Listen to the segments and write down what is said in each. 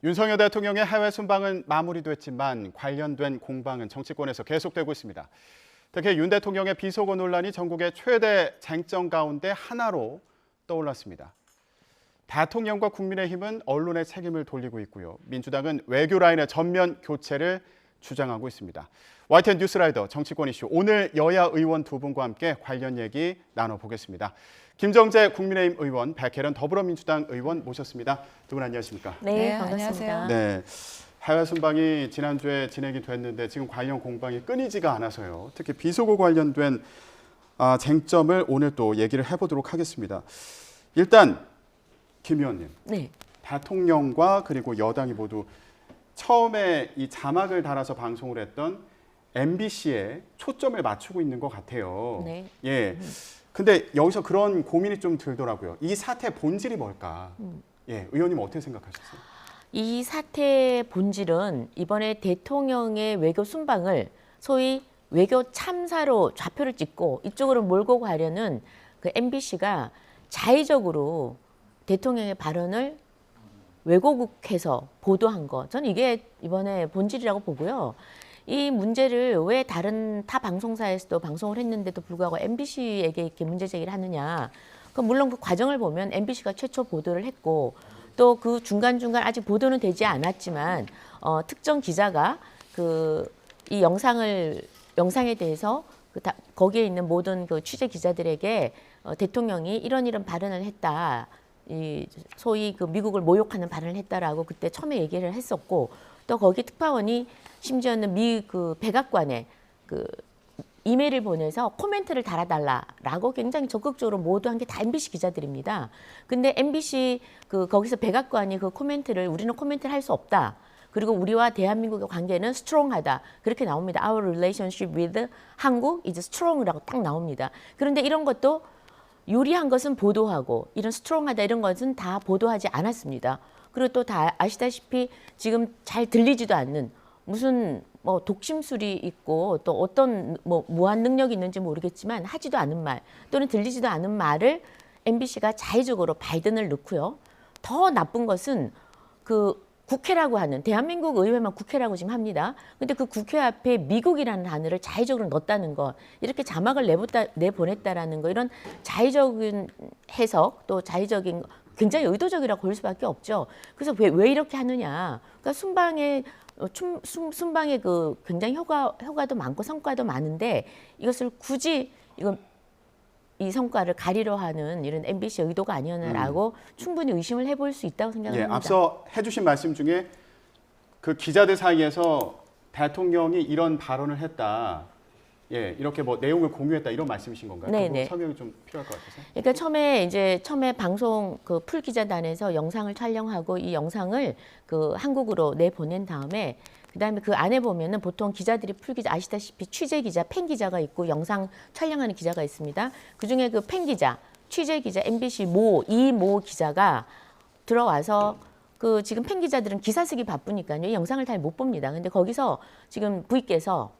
윤석열 대통령의 해외 순방은 마무리됐지만 관련된 공방은 정치권에서 계속되고 있습니다. 특히 윤 대통령의 비속어 논란이 전국의 최대 쟁점 가운데 하나로 떠올랐습니다. 대통령과 국민의힘은 언론의 책임을 돌리고 있고요. 민주당은 외교 라인의 전면 교체를 주장하고 있습니다. YTN 뉴스라이더 정치권 이슈, 오늘 여야 의원 두 분과 함께 관련 얘기 나눠보겠습니다. 김정재 국민의힘 의원, 백혜련 더불어민주당 의원 모셨습니다. 두 분 안녕하십니까? 네, 반갑습니다. 네, 해외 순방이 지난주에 진행이 됐는데 지금 관련 공방이 끊이지가 않아서요. 특히 비속어 관련된 쟁점을 오늘 또 얘기를 해보도록 하겠습니다. 일단 김 의원님, 네. 대통령과 그리고 여당이 모두 처음에 이 자막을 달아서 방송을 했던 MBC에 초점을 맞추고 있는 것 같아요. 네. 예. 근데 여기서 그런 고민이 좀 들더라고요. 이 사태 본질이 뭘까? 예, 의원님 어떻게 생각하셨어요? 이 사태의 본질은 이번에 대통령의 외교 순방을 소위 외교 참사로 좌표를 찍고 이쪽으로 몰고 가려는 그 MBC가 자의적으로 대통령의 발언을 왜곡해서 보도한 거. 저는 이게 이번에 본질이라고 보고요. 이 문제를 왜 다른 타 방송사에서도 방송을 했는데도 불구하고 MBC에게 이렇게 문제 제기를 하느냐. 물론 그 과정을 보면 MBC가 최초 보도를 했고 또 그 중간중간 아직 보도는 되지 않았지만 특정 기자가 이 영상에 대해서 거기에 있는 모든 그 취재 기자들에게 대통령이 이런 발언을 했다. 소위 그 미국을 모욕하는 발언을 했다라고 그때 처음에 얘기를 했었고 또 거기 특파원이 심지어는 그 백악관에 그 이메일을 보내서 코멘트를 달아달라라고 굉장히 적극적으로 모두 한 게 다 MBC 기자들입니다. 근데 MBC 거기서 백악관이 그 코멘트를 우리는 코멘트를 할 수 없다. 그리고 우리와 대한민국의 관계는 스트롱하다. 그렇게 나옵니다. Our relationship with 한국 is strong이라고 딱 나옵니다. 그런데 이런 것도 유리한 것은 보도하고 이런 스트롱하다 이런 것은 다 보도하지 않았습니다. 그리고 또 다 아시다시피 지금 잘 들리지도 않는 무슨 독심술이 있고 또 어떤 무한 능력이 있는지 모르겠지만 하지도 않은 말 또는 들리지도 않은 말을 MBC가 자의적으로 바이든을 넣고요. 더 나쁜 것은 그 국회라고 하는 대한민국 의회만 국회라고 지금 합니다. 근데 그 국회 앞에 미국이라는 단어를 자의적으로 넣었다는 것, 이렇게 자막을 내보냈다라는 거, 이런 자의적인 해석 또 자의적인 굉장히 의도적이라고 볼 수밖에 없죠. 그래서 왜 이렇게 하느냐? 그러니까 순방에 그 굉장히 효과도 많고 성과도 많은데 이것을 굳이 이 성과를 가리려 하는 이런 MBC의 의도가 아니었나라고 충분히 의심을 해볼 수 있다고 생각합니다. 앞서 해주신 말씀 중에 그 기자들 사이에서 대통령이 이런 발언을 했다. 예, 이렇게 내용을 공유했다 이런 말씀이신 건가요? 네네. 설명이 좀 필요할 것 같아서. 그러니까 처음에 방송 그 풀 기자단에서 영상을 촬영하고 이 영상을 그 한국으로 내보낸 다음에 그다음에 그 안에 보면은 보통 기자들이 풀 기자 아시다시피 취재 기자, 팬 기자가 있고 영상 촬영하는 기자가 있습니다. 그 중에 그 팬 기자, 취재 기자 MBC 이모 기자가 들어와서 그 지금 팬 기자들은 기사 쓰기 바쁘니까요. 이 영상을 잘 못 봅니다. 근데 거기서 지금 V께서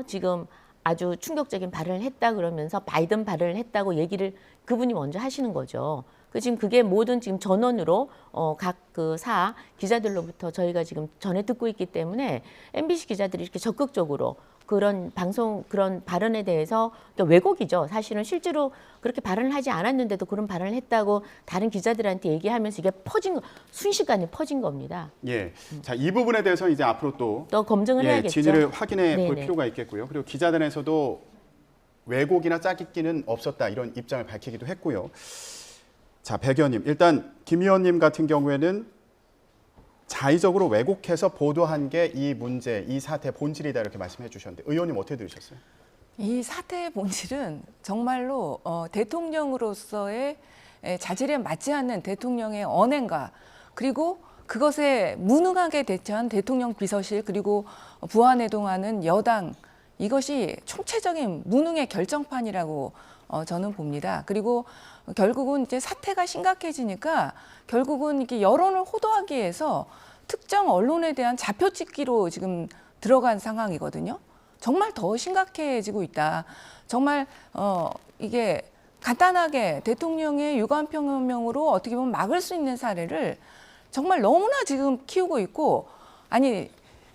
지금 아주 충격적인 발언을 했다 그러면서 바이든 발언을 했다고 얘기를 그분이 먼저 하시는 거죠. 지금 그게 모든 지금 전원으로 각 그 기자들로부터 저희가 지금 전해 듣고 있기 때문에 MBC 기자들이 이렇게 적극적으로 그런 발언에 대해서 왜곡이죠. 사실은 실제로 그렇게 발언을 하지 않았는데도 그런 발언을 했다고 다른 기자들한테 얘기하면서 이게 순식간에 퍼진 겁니다. 예, 자, 이 부분에 대해서 이제 앞으로 또 검증을 해야겠죠. 진위를 확인해 볼 네네. 필요가 있겠고요. 그리고 기자단에서도 왜곡이나 짜깁기는 없었다 이런 입장을 밝히기도 했고요. 자, 백 의원님, 일단 김 의원님 같은 경우에는 자의적으로 왜곡해서 보도한 게 이 문제, 이 사태 본질이다 이렇게 말씀해 주셨는데 의원님 어떻게 들으셨어요? 이 사태의 본질은 정말로 대통령으로서의 자질에 맞지 않는 대통령의 언행과 그리고 그것에 무능하게 대처한 대통령 비서실 그리고 부안해동하는 여당 이것이 총체적인 무능의 결정판이라고 저는 봅니다. 그리고 결국은 이제 사태가 심각해지니까 결국은 이렇게 여론을 호도하기 위해서 특정 언론에 대한 좌표찍기로 지금 들어간 상황이거든요. 정말 더 심각해지고 있다. 정말 이게 간단하게 대통령의 유감표명으로 어떻게 보면 막을 수 있는 사례를 정말 너무나 지금 키우고 있고, 아니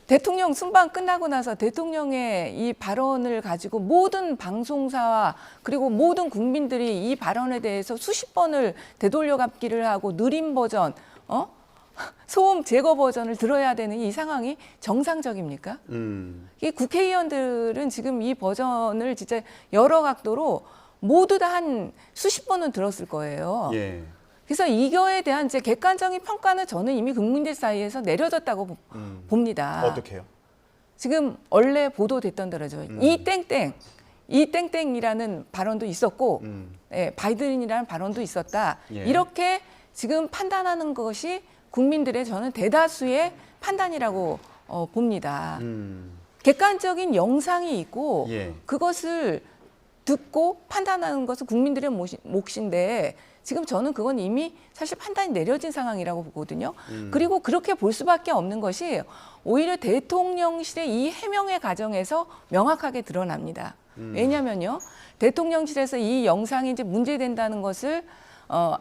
대통령 순방 끝나고 나서 대통령의 이 발언을 가지고 모든 방송사와 그리고 모든 국민들이 이 발언에 대해서 수십 번을 되돌려갚기를 하고 느린 버전, 소음 제거 버전을 들어야 되는 이 상황이 정상적입니까? 이 국회의원들은 지금 이 버전을 진짜 여러 각도로 모두 다 한 수십 번은 들었을 거예요. 예. 그래서 이거에 대한 이제 객관적인 평가는 저는 이미 국민들 사이에서 내려졌다고 봅니다. 어떻게요? 지금 원래 보도됐던 대로죠. 이 땡땡이라는 발언도 있었고, 예, 바이든이라는 발언도 있었다. 예. 이렇게 지금 판단하는 것이 국민들의 저는 대다수의 판단이라고 봅니다. 객관적인 영상이 있고 예. 그것을 듣고 판단하는 것은 국민들의 몫인데 지금 저는 그건 이미 사실 판단이 내려진 상황이라고 보거든요. 그리고 그렇게 볼 수밖에 없는 것이 오히려 대통령실의 이 해명의 과정에서 명확하게 드러납니다. 왜냐면요, 대통령실에서 이 영상이 이제 문제된다는 것을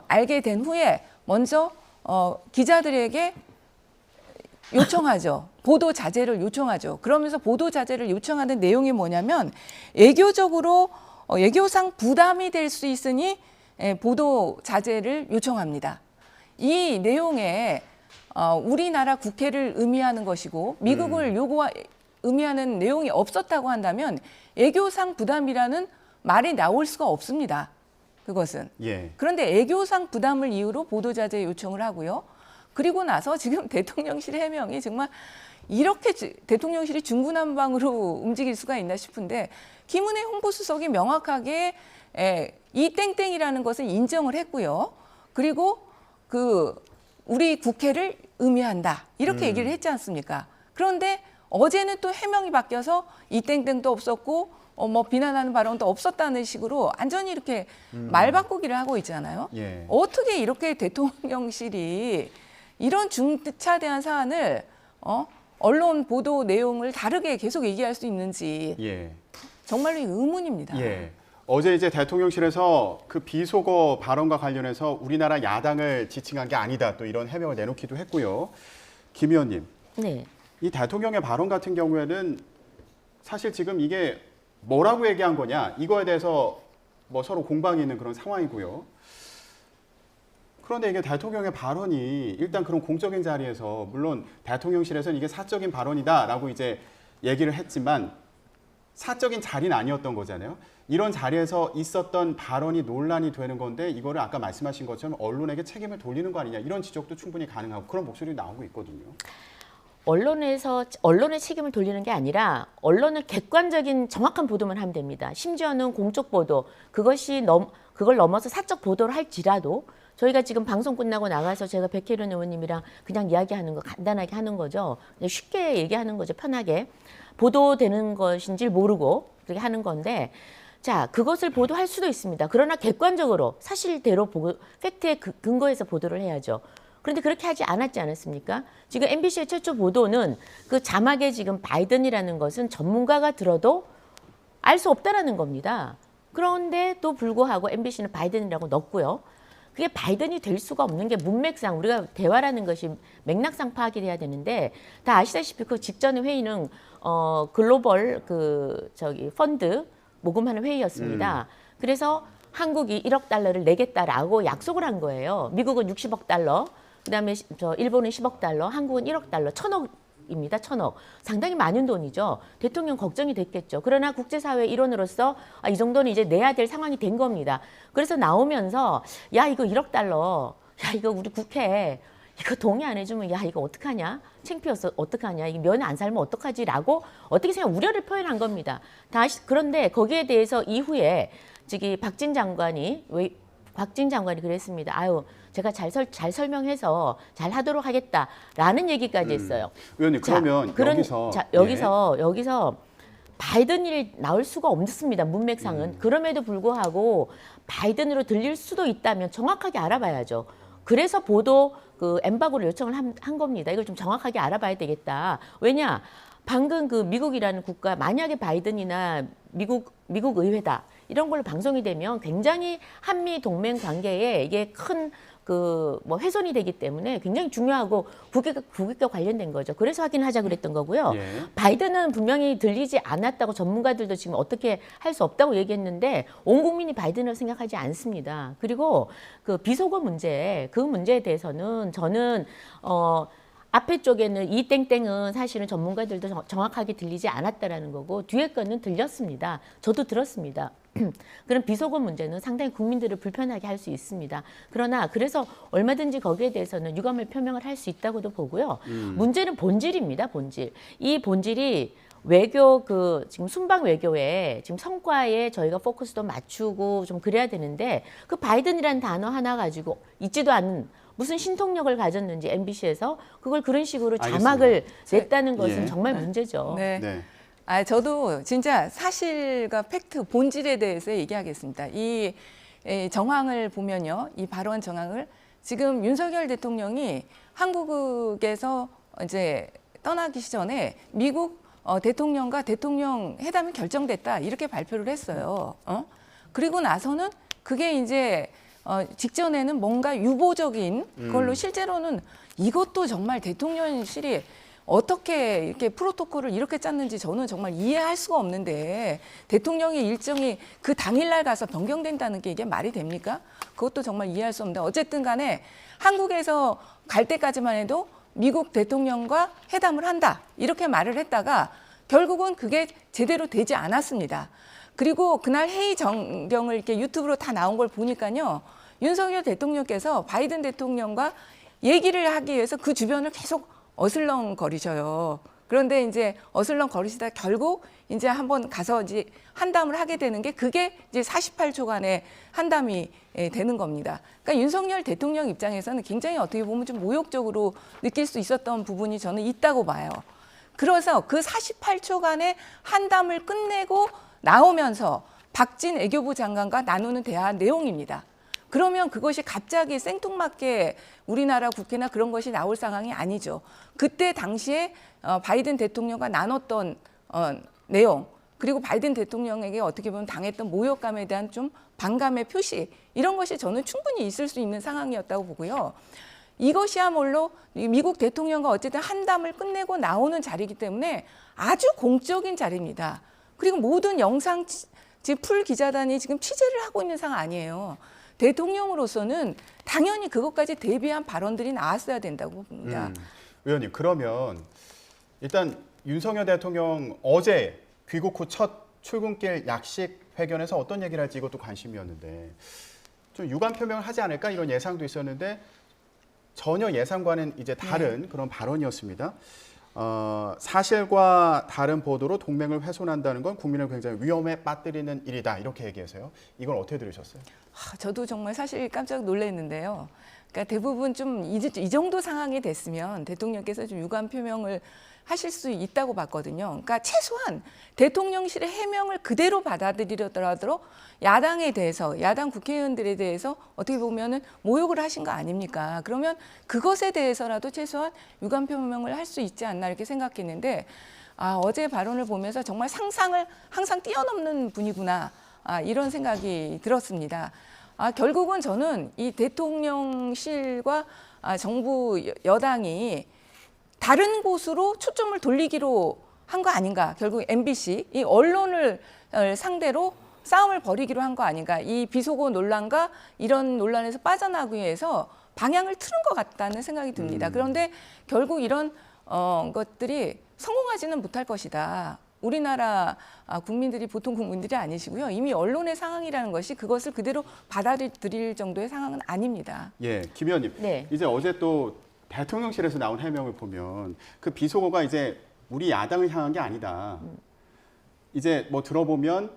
알게 된 후에 먼저 기자들에게 요청하죠. 보도 자제를 요청하죠. 그러면서 보도 자제를 요청하는 내용이 뭐냐면 외교적으로 외교상 부담이 될 수 있으니 보도 자제를 요청합니다. 이 내용에 우리나라 국회를 의미하는 것이고 미국을 의미하는 내용이 없었다고 한다면 외교상 부담이라는 말이 나올 수가 없습니다. 그것은. 예. 그런데 외교상 부담을 이유로 보도 자제 요청을 하고요. 그리고 나서 지금 대통령실 해명이 정말 이렇게 대통령실이 중구난방으로 움직일 수가 있나 싶은데 김은혜 홍보수석이 명확하게 이 땡땡이라는 것을 인정을 했고요. 그리고 우리 국회를 의미한다. 이렇게 얘기를 했지 않습니까? 그런데 어제는 또 해명이 바뀌어서 이 땡땡도 없었고 뭐 비난하는 발언도 없었다는 식으로 완전히 이렇게 말 바꾸기를 하고 있잖아요. 예. 어떻게 이렇게 대통령실이 이런 중차대한 사안을 언론 보도 내용을 다르게 계속 얘기할 수 있는지 예. 정말로 의문입니다. 예. 어제 이제 대통령실에서 그 비속어 발언과 관련해서 우리나라 야당을 지칭한 게 아니다, 또 이런 해명을 내놓기도 했고요. 김 의원님, 네. 이 대통령의 발언 같은 경우에는 사실 지금 이게 뭐라고 얘기한 거냐, 이거에 대해서 뭐 서로 공방이 있는 그런 상황이고요. 그런데 이게 대통령의 발언이 일단 그런 공적인 자리에서, 물론 대통령실에서는 이게 사적인 발언이다라고 이제 얘기를 했지만 사적인 자리는 아니었던 거잖아요. 이런 자리에서 있었던 발언이 논란이 되는 건데 이거를 아까 말씀하신 것처럼 언론에게 책임을 돌리는 거 아니냐, 이런 지적도 충분히 가능하고 그런 목소리도 나오고 있거든요. 언론의 책임을 돌리는 게 아니라 언론은 객관적인 정확한 보도만 하면 됩니다. 심지어는 공적 보도, 그걸 넘어서 사적 보도를 할지라도 저희가 지금 방송 끝나고 나가서 제가 백혜련 의원님이랑 그냥 이야기하는 거 간단하게 하는 거죠. 그냥 쉽게 얘기하는 거죠. 편하게. 보도되는 것인지 모르고 그렇게 하는 건데, 자, 그것을 보도할 수도 있습니다. 그러나 객관적으로 사실대로 팩트에 근거해서 보도를 해야죠. 그런데 그렇게 하지 않았지 않았습니까? 지금 MBC의 최초 보도는 그 자막에 지금 바이든이라는 것은 전문가가 들어도 알 수 없다라는 겁니다. 그런데 또 불구하고 MBC는 바이든이라고 넣었고요. 그게 바이든이 될 수가 없는 게 문맥상, 우리가 대화라는 것이 맥락상 파악이 돼야 되는데, 다 아시다시피 그 직전의 회의는 글로벌 펀드 모금하는 회의였습니다. 그래서 한국이 1억 달러를 내겠다라고 약속을 한 거예요. 미국은 60억 달러, 그다음에 일본은 10억 달러, 한국은 1억 달러, 1,000억입니다. 1,000억. 상당히 많은 돈이죠. 대통령 걱정이 됐겠죠. 그러나 국제사회 일원으로서 이 정도는 이제 내야 될 상황이 된 겁니다. 그래서 나오면서 야, 이거 1억 달러, 야, 이거 우리 국회 이거 동의 안 해주면 야, 이거 어떡하냐? 창피해서 어떡하냐? 이게 면에 안 살면 어떡하지라고 어떻게 생각 우려를 표현한 겁니다. 그런데 거기에 대해서 이후에 박진 장관이 그랬습니다. 아유, 제가 잘 설명해서 잘 하도록 하겠다라는 얘기까지 했어요. 의원님, 그러면 여기서 바이든이 나올 수가 없습니다. 문맥상은. 그럼에도 불구하고 바이든으로 들릴 수도 있다면 정확하게 알아봐야죠. 그래서 보도 엠바고를 요청을 한 겁니다. 이걸 좀 정확하게 알아봐야 되겠다. 왜냐? 방금 미국이라는 국가, 만약에 바이든이나 미국 의회다, 이런 걸로 방송이 되면 굉장히 한미 동맹 관계에 이게 큰 뭐 훼손이 되기 때문에 굉장히 중요하고 국익과 관련된 거죠. 그래서 확인하자 그랬던 거고요. 예. 바이든은 분명히 들리지 않았다고 전문가들도 지금 어떻게 할 수 없다고 얘기했는데 온 국민이 바이든을 생각하지 않습니다. 그리고 그 비속어 문제, 그 문제에 대해서는 저는 앞에 쪽에는 이 땡땡은 사실은 전문가들도 정확하게 들리지 않았다라는 거고 뒤에 거는 들렸습니다. 저도 들었습니다. 그런 비속어 문제는 상당히 국민들을 불편하게 할 수 있습니다. 그러나 그래서 얼마든지 거기에 대해서는 유감을 표명을 할 수 있다고도 보고요. 문제는 본질입니다. 본질. 이 본질이 외교 지금 순방 외교에 지금 성과에 저희가 포커스도 맞추고 좀 그래야 되는데 그 바이든이라는 단어 하나 가지고 있지도 않은 무슨 신통력을 가졌는지 MBC에서 그걸 그런 식으로 자막을 냈다는 것은 예. 정말 문제죠. 네. 네. 저도 진짜 사실과 팩트, 본질에 대해서 얘기하겠습니다. 이 정황을 보면요. 이 발언 정황을 지금 윤석열 대통령이 한국에서 이제 떠나기 전에 미국 대통령과 대통령 회담이 결정됐다. 이렇게 발표를 했어요. 그리고 나서는 그게 이제 직전에는 뭔가 유보적인 걸로 실제로는 이것도 정말 대통령실이 어떻게 이렇게 프로토콜을 이렇게 짰는지 저는 정말 이해할 수가 없는데 대통령의 일정이 그 당일날 가서 변경된다는 게 이게 말이 됩니까? 그것도 정말 이해할 수 없는데 어쨌든 간에 한국에서 갈 때까지만 해도 미국 대통령과 회담을 한다 이렇게 말을 했다가 결국은 그게 제대로 되지 않았습니다. 그리고 그날 회의 전경을 이렇게 유튜브로 다 나온 걸 보니까요. 윤석열 대통령께서 바이든 대통령과 얘기를 하기 위해서 그 주변을 계속 어슬렁거리셔요. 그런데 이제 어슬렁거리시다 결국 이제 한번 가서 이제 한담을 하게 되는 게 그게 이제 48초간의 한담이 되는 겁니다. 그러니까 윤석열 대통령 입장에서는 굉장히 어떻게 보면 좀 모욕적으로 느낄 수 있었던 부분이 저는 있다고 봐요. 그래서 그 48초간의 한담을 끝내고 나오면서 박진 외교부 장관과 나누는 대화 내용입니다. 그러면 그것이 갑자기 생뚱맞게 우리나라 국회나 그런 것이 나올 상황이 아니죠. 그때 당시에 바이든 대통령과 나눴던 내용 그리고 바이든 대통령에게 어떻게 보면 당했던 모욕감에 대한 좀 반감의 표시 이런 것이 저는 충분히 있을 수 있는 상황이었다고 보고요. 이것이야말로 미국 대통령과 어쨌든 한담을 끝내고 나오는 자리이기 때문에 아주 공적인 자리입니다. 그리고 모든 영상 풀 기자단이 지금 취재를 하고 있는 상황 아니에요. 대통령으로서는 당연히 그것까지 대비한 발언들이 나왔어야 된다고 봅니다. 의원님 그러면 일단 윤석열 대통령 어제 귀국 후 첫 출근길 약식 회견에서 어떤 얘기를 할지 이것도 관심이었는데 좀 유감 표명을 하지 않을까 이런 예상도 있었는데 전혀 예상과는 이제 다른 그런 발언이었습니다. 사실과 다른 보도로 동맹을 훼손한다는 건 국민을 굉장히 위험에 빠뜨리는 일이다 이렇게 얘기해서요. 이걸 어떻게 들으셨어요? 저도 정말 사실 깜짝 놀랐는데요. 그러니까 대부분 좀 이 정도 상황이 됐으면 대통령께서 좀 유감 표명을 하실 수 있다고 봤거든요. 그러니까 최소한 대통령실의 해명을 그대로 받아들이더라도 야당에 대해서, 야당 국회의원들에 대해서 어떻게 보면은 모욕을 하신 거 아닙니까? 그러면 그것에 대해서라도 최소한 유감 표명을 할 수 있지 않나 이렇게 생각했는데 어제 발언을 보면서 정말 상상을 항상 뛰어넘는 분이구나 이런 생각이 들었습니다. 결국은 저는 이 대통령실과 정부 여당이 다른 곳으로 초점을 돌리기로 한 거 아닌가. 결국 MBC, 이 언론을 상대로 싸움을 벌이기로 한 거 아닌가. 이 비속어 논란과 이런 논란에서 빠져나가기 위해서 방향을 틀은 것 같다는 생각이 듭니다. 그런데 결국 이런 것들이 성공하지는 못할 것이다. 우리나라 국민들이 보통 국민들이 아니시고요. 이미 언론의 상황이라는 것이 그것을 그대로 받아들일 정도의 상황은 아닙니다. 예, 김 의원님. 네. 이제 어제 또 대통령실에서 나온 해명을 보면 그 비속어가 이제 우리 야당을 향한 게 아니다. 이제 뭐 들어보면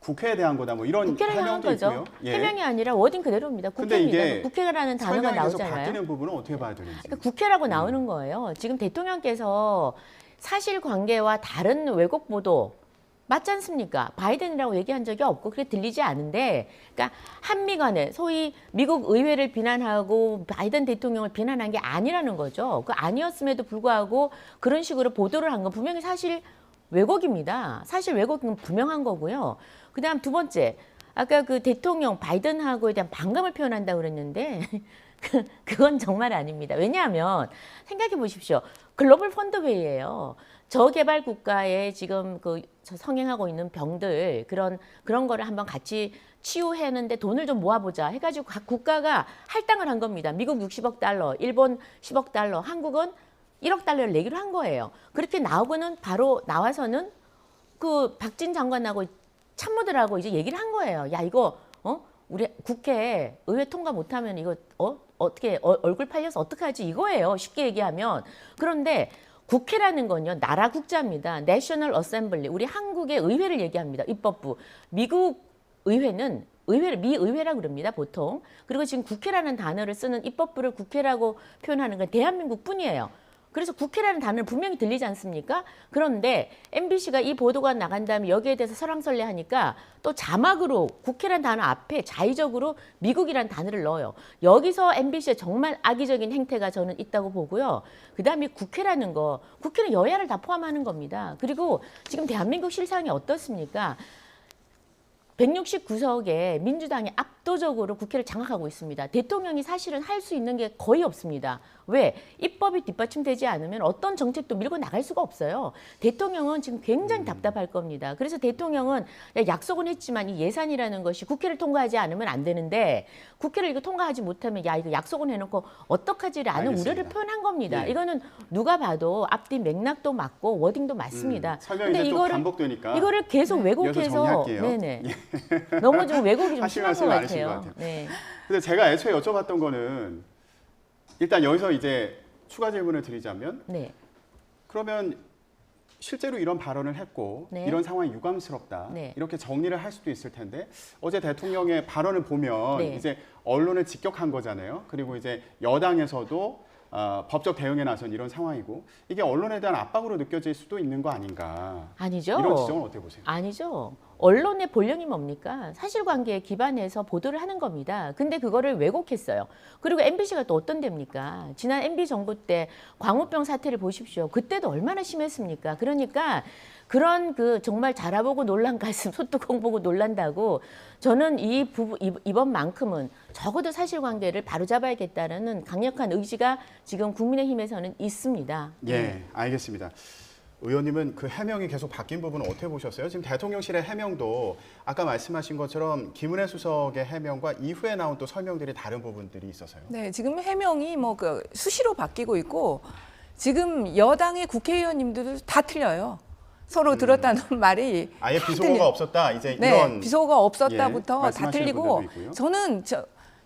국회에 대한 거다 뭐 이런 국회를 향한 해명도 거죠. 있고요. 예. 해명이 아니라 워딩 그대로입니다. 근데 국회입니다. 이게 국회라는 단어가 설명에서 나오잖아요. 바뀌는 부분은 어떻게 봐야 되는지. 그러니까 국회라고 나오는 거예요. 지금 대통령께서 사실관계와 다른 왜곡 보도 맞지 않습니까? 바이든이라고 얘기한 적이 없고 그게 들리지 않은데 그러니까 한미 간에 소위 미국 의회를 비난하고 바이든 대통령을 비난한 게 아니라는 거죠. 그 아니었음에도 불구하고 그런 식으로 보도를 한 건 분명히 사실 왜곡입니다. 사실 왜곡은 분명한 거고요. 그다음 두 번째, 아까 그 대통령 바이든하고에 대한 반감을 표현한다고 그랬는데 그건 정말 아닙니다. 왜냐하면 생각해 보십시오. 글로벌 펀드 회의예요. 저개발 국가에 지금 성행하고 있는 병들 그런 거를 한번 같이 치유하는데 돈을 좀 모아보자 해가지고 각 국가가 할당을 한 겁니다. 미국 60억 달러, 일본 10억 달러, 한국은 1억 달러를 내기로 한 거예요. 그렇게 나오고는 바로 나와서는 그 박진 장관하고 참모들하고 이제 얘기를 한 거예요. 야 이거 우리 국회 의회 통과 못하면 이거 어떻게 얼굴 팔려서 어떡하지 이거예요. 쉽게 얘기하면. 그런데 국회라는 건요 나라 국자입니다. National Assembly 우리 한국의 의회를 얘기합니다. 입법부. 미국 의회는 미 의회라 그럽니다 보통. 그리고 지금 국회라는 단어를 쓰는 입법부를 국회라고 표현하는 건 대한민국 뿐이에요. 그래서 국회라는 단어는 분명히 들리지 않습니까? 그런데 MBC가 이 보도가 나간 다음에 여기에 대해서 설왕설래하니까 또 자막으로 국회라는 단어 앞에 자의적으로 미국이라는 단어를 넣어요. 여기서 MBC의 정말 악의적인 행태가 저는 있다고 보고요. 그다음에 국회라는 거, 국회는 여야를 다 포함하는 겁니다. 그리고 지금 대한민국 실상이 어떻습니까? 169석에 민주당이 압도적으로 국회를 장악하고 있습니다. 대통령이 사실은 할 수 있는 게 거의 없습니다. 왜? 입법이 뒷받침되지 않으면 어떤 정책도 밀고 나갈 수가 없어요. 대통령은 지금 굉장히 답답할 겁니다. 그래서 대통령은 약속은 했지만 이 예산이라는 것이 국회를 통과하지 않으면 안 되는데 국회를 이거 통과하지 못하면 야 이거 약속은 해놓고 어떡하지라는 우려를 표현한 겁니다. 예. 이거는 누가 봐도 앞뒤 맥락도 맞고 워딩도 맞습니다. 설명이 이제 또 반복되니까 이거를 계속 이어서 왜곡해서 정리할게요. 네네. 너무 좀 왜곡이 좀 하실 심한 것 말씀이 많으신 것 같아요. 같아요. 네. 근데 제가 애초에 여쭤봤던 거는 일단 여기서 이제 추가 질문을 드리자면 네. 그러면 실제로 이런 발언을 했고 네. 이런 상황이 유감스럽다. 네. 이렇게 정리를 할 수도 있을 텐데 어제 대통령의 발언을 보면 네. 이제 언론을 직격한 거잖아요. 그리고 이제 여당에서도 법적 대응에 나선 이런 상황이고 이게 언론에 대한 압박으로 느껴질 수도 있는 거 아닌가. 아니죠. 이런 지적은 어떻게 보세요? 아니죠. 언론의 본령이 뭡니까? 사실관계에 기반해서 보도를 하는 겁니다. 근데 그거를 왜곡했어요. 그리고 MBC가 또 어떤 데입니까? 지난 MB 정부 때 광우병 사태를 보십시오. 그때도 얼마나 심했습니까? 그러니까 그런 정말 자라보고 놀란 가슴, 소뚜껑 보고 놀란다고 저는 이번만큼은 적어도 사실관계를 바로잡아야겠다는 강력한 의지가 지금 국민의힘에서는 있습니다. 예, 알겠습니다. 의원님은 그 해명이 계속 바뀐 부분은 어떻게 보셨어요? 지금 대통령실의 해명도 아까 말씀하신 것처럼 김은혜 수석의 해명과 이후에 나온 또 설명들이 다른 부분들이 있어서요. 네, 지금 해명이 수시로 바뀌고 있고 지금 여당의 국회의원님들도 다 틀려요. 서로 들었다는 말이 아예 다 비속어가 틀려. 없었다. 이제 네, 이런 비속어가 없었다부터 다 말씀하시는 틀리고 분들도 있고요. 저는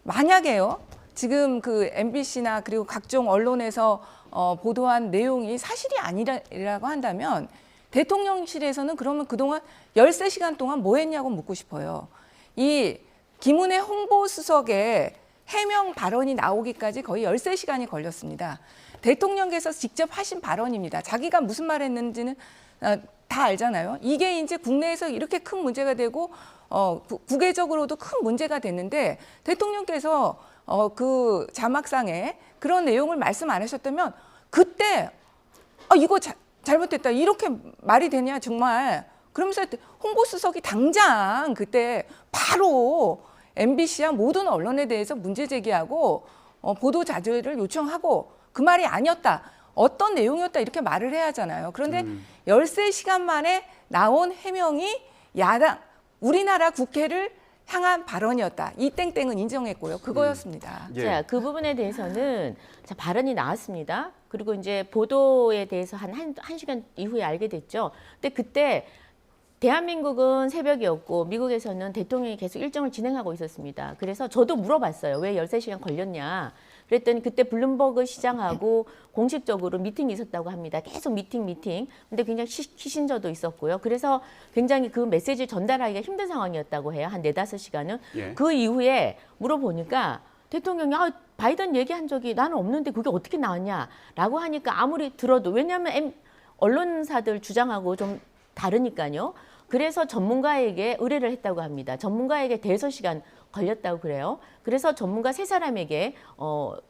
만약에요. 지금 그 MBC나 그리고 각종 언론에서 보도한 내용이 사실이 아니라고 한다면 대통령실에서는 그러면 그동안 13시간 동안 뭐 했냐고 묻고 싶어요. 이 김은혜 홍보수석의 해명 발언이 나오기까지 거의 13시간이 걸렸습니다. 대통령께서 직접 하신 발언입니다. 자기가 무슨 말 했는지는 다 알잖아요. 이게 이제 국내에서 이렇게 큰 문제가 되고 국외적으로도 큰 문제가 됐는데 대통령께서 그 자막상에 그런 내용을 말씀 안 하셨다면 그때 이거 잘못됐다 이렇게 말이 되냐 정말 그러면서 홍보수석이 당장 그때 바로 MBC와 모든 언론에 대해서 문제 제기하고 보도 자제를 요청하고 그 말이 아니었다. 어떤 내용이었다 이렇게 말을 해야 하잖아요. 그런데 13시간 만에 나온 해명이 우리나라 국회를 향한 발언이었다. 이 땡땡은 인정했고요. 그거였습니다. 예. 자, 그 부분에 대해서는 발언이 나왔습니다. 그리고 이제 보도에 대해서 한 시간 이후에 알게 됐죠. 근데 그때 대한민국은 새벽이었고 미국에서는 대통령이 계속 일정을 진행하고 있었습니다. 그래서 저도 물어봤어요. 왜 13시간 걸렸냐. 그랬더니 그때 블룸버그 시장하고 공식적으로 미팅이 있었다고 합니다. 계속 미팅. 근데 굉장히 시신저도 있었고요. 그래서 굉장히 그 메시지를 전달하기가 힘든 상황이었다고 해요. 한 4-5시간은. 예. 그 이후에 물어보니까 대통령이 바이든 얘기한 적이 나는 없는데 그게 어떻게 나왔냐라고 하니까 아무리 들어도 왜냐하면 언론사들 주장하고 좀 다르니까요. 그래서 전문가에게 의뢰를 했다고 합니다. 전문가에게 대여섯 시간 걸렸다고 그래요. 그래서 전문가 3사람에게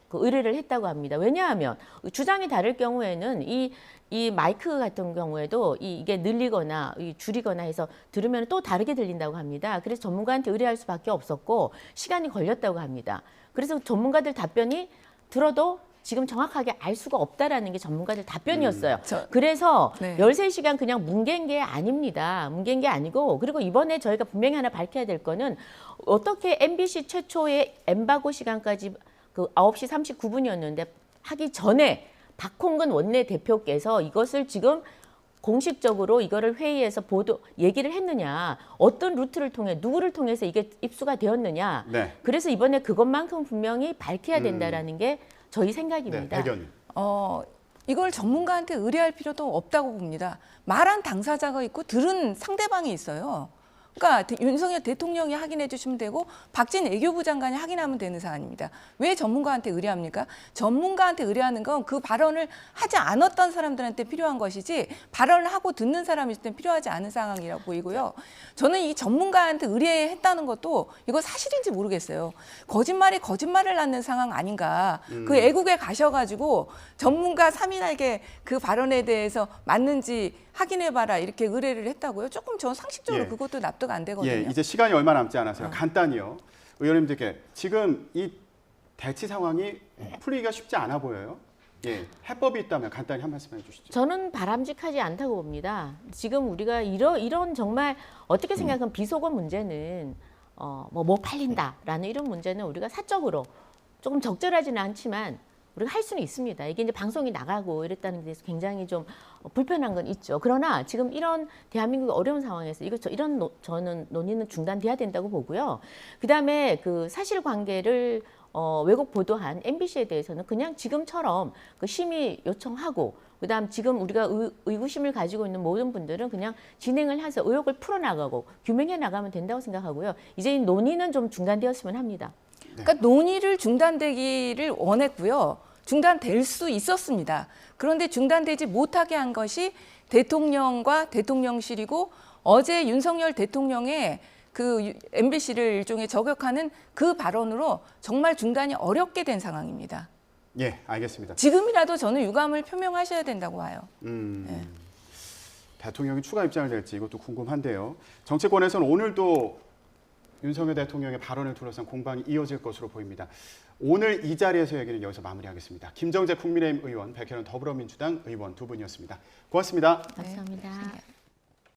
그 의뢰를 했다고 합니다. 왜냐하면 주장이 다를 경우에는 이 마이크 같은 경우에도 이게 늘리거나 줄이거나 해서 들으면 또 다르게 들린다고 합니다. 그래서 전문가한테 의뢰할 수밖에 없었고 시간이 걸렸다고 합니다. 그래서 전문가들 답변이 들어도 지금 정확하게 알 수가 없다라는 게 전문가들 답변이었어요. 그래서 네. 13시간 그냥 뭉갠 게 아닙니다. 뭉갠 게 아니고, 그리고 이번에 저희가 분명히 하나 밝혀야 될 거는 어떻게 MBC 최초의 엠바고 시간까지 그 9시 39분이었는데 하기 전에 박홍근 원내대표께서 이것을 지금 공식적으로 이거를 회의에서 얘기를 했느냐, 어떤 루트를 통해 누구를 통해서 이게 입수가 되었느냐. 네. 그래서 이번에 그것만큼 분명히 밝혀야 된다라는 게 저희 생각입니다. 네, 백연님. 이걸 전문가한테 의뢰할 필요도 없다고 봅니다. 말한 당사자가 있고 들은 상대방이 있어요. 그러니까 윤석열 대통령이 확인해 주시면 되고 박진 외교부 장관이 확인하면 되는 사안입니다. 왜 전문가한테 의뢰합니까? 전문가한테 의뢰하는 건 그 발언을 하지 않았던 사람들한테 필요한 것이지 발언을 하고 듣는 사람이 있을 땐 필요하지 않은 상황이라고 보이고요. 저는 이 전문가한테 의뢰했다는 것도 이거 사실인지 모르겠어요. 거짓말이 거짓말을 낳는 상황 아닌가. 그 애국에 가셔가지고 전문가 3인에게 그 발언에 대해서 맞는지 확인해봐라 이렇게 의뢰를 했다고요? 조금 저 상식적으로 예. 그것도 납득 안 되거든요. 예, 이제 시간이 얼마 남지 않아서요. 간단히요. 의원님들께 지금 이 대치 상황이 풀리기가 쉽지 않아 보여요. 예, 해법이 있다면 간단히 한 말씀 해주시죠. 저는 바람직하지 않다고 봅니다. 지금 우리가 이런 정말 어떻게 생각하면 비속어 문제는 뭐 팔린다라는 이런 문제는 우리가 사적으로 조금 적절하지는 않지만 우리가 할 수는 있습니다. 이게 이제 방송이 나가고 이랬다는 데 대해서 굉장히 좀 불편한 건 있죠. 그러나 지금 이런 대한민국의 어려운 상황에서 이런 저는 논의는 중단돼야 된다고 보고요. 그다음에 그 사실관계를 왜곡 보도한 MBC에 대해서는 그냥 지금처럼 그 심의 요청하고 그다음 지금 우리가 의구심을 가지고 있는 모든 분들은 그냥 진행을 해서 의혹을 풀어나가고 규명해 나가면 된다고 생각하고요. 이제 이 논의는 좀 중단되었으면 합니다. 그러니까 논의를 중단되기를 원했고요. 중단될 수 있었습니다. 그런데 중단되지 못하게 한 것이 대통령과 대통령실이고 어제 윤석열 대통령의 그 MBC를 일종의 저격하는 그 발언으로 정말 중단이 어렵게 된 상황입니다. 예, 알겠습니다. 지금이라도 저는 유감을 표명하셔야 된다고 봐요. 대통령이 추가 입장을 낼지 이것도 궁금한데요. 정치권에서는 오늘도 윤석열 대통령의 발언을 둘러싼 공방이 이어질 것으로 보입니다. 오늘 이 자리에서 얘기는 여기서 마무리하겠습니다. 김정재 국민의힘 의원, 백혜련 더불어민주당 의원 두 분이었습니다. 고맙습니다. 감사합니다.